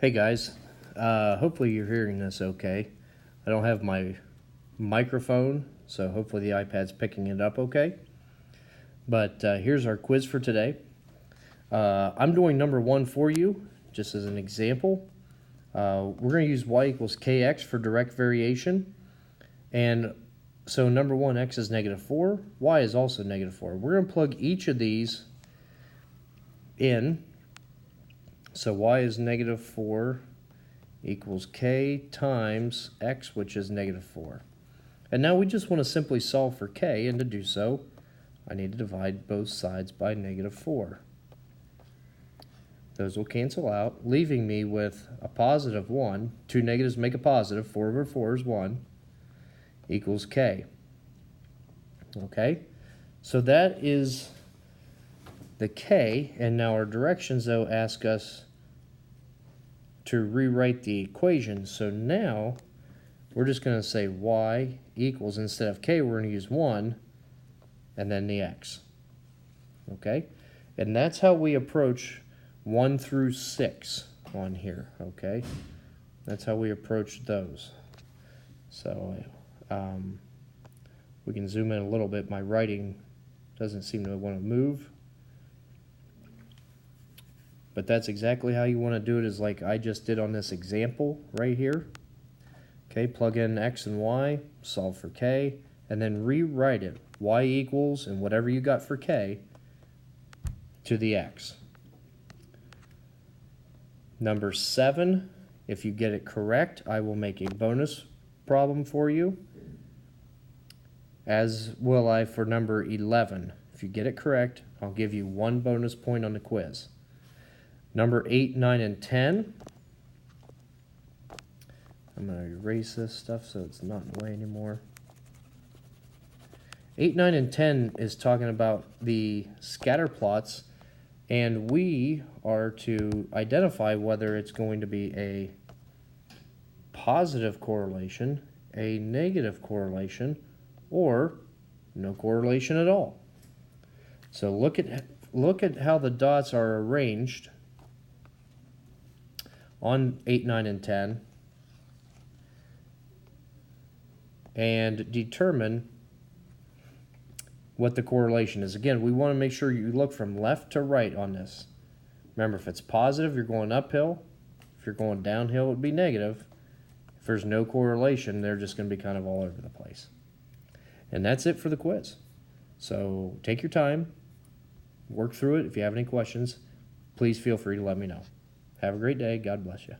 Hey guys, hopefully you're hearing this okay. I don't have my microphone, so hopefully the iPad's picking it up okay. But here's our quiz for today. I'm doing number 1 for you, just as an example. We're going to use y equals kx for direct variation. And so number 1, x is -4, y is also -4. We're going to plug each of these in. So y is -4 equals k times x, which is -4. And now we just want to simply solve for k, and to do so, I need to divide both sides by -4. Those will cancel out, leaving me with a positive 1. Two negatives make a positive. 4 over 4 is 1, equals k. Okay? So that is the k, and now our directions, though, ask us to rewrite the equation. So now we're just going to say y equals, instead of k, we're going to use 1 and then the x. Okay? And that's how we approach 1 through 6 on here. Okay? That's how we approach those. So we can zoom in a little bit. My writing doesn't seem to want to move. But that's exactly how you want to do it, is like I just did on this example right here. Okay, plug in x and y, solve for k, and then rewrite it. Y equals, and whatever you got for k, to the x. Number 7, if you get it correct, I will make a bonus problem for you, as will I for number 11. If you get it correct, I'll give you 1 bonus point on the quiz. Number 8, 9, and 10. I'm going to erase this stuff so it's not in the way anymore. 8, 9, and 10 is talking about the scatter plots, and we are to identify whether it's going to be a positive correlation, a negative correlation, or no correlation at all. So look at how the dots are arranged on 8, 9, and 10, and determine what the correlation is. Again, we want to make sure you look from left to right on this. Remember, if it's positive, you're going uphill. If you're going downhill, it would be negative. If there's no correlation, they're just going to be kind of all over the place. And that's it for the quiz. So take your time, work through it. If you have any questions, please feel free to let me know. Have a great day. God bless you.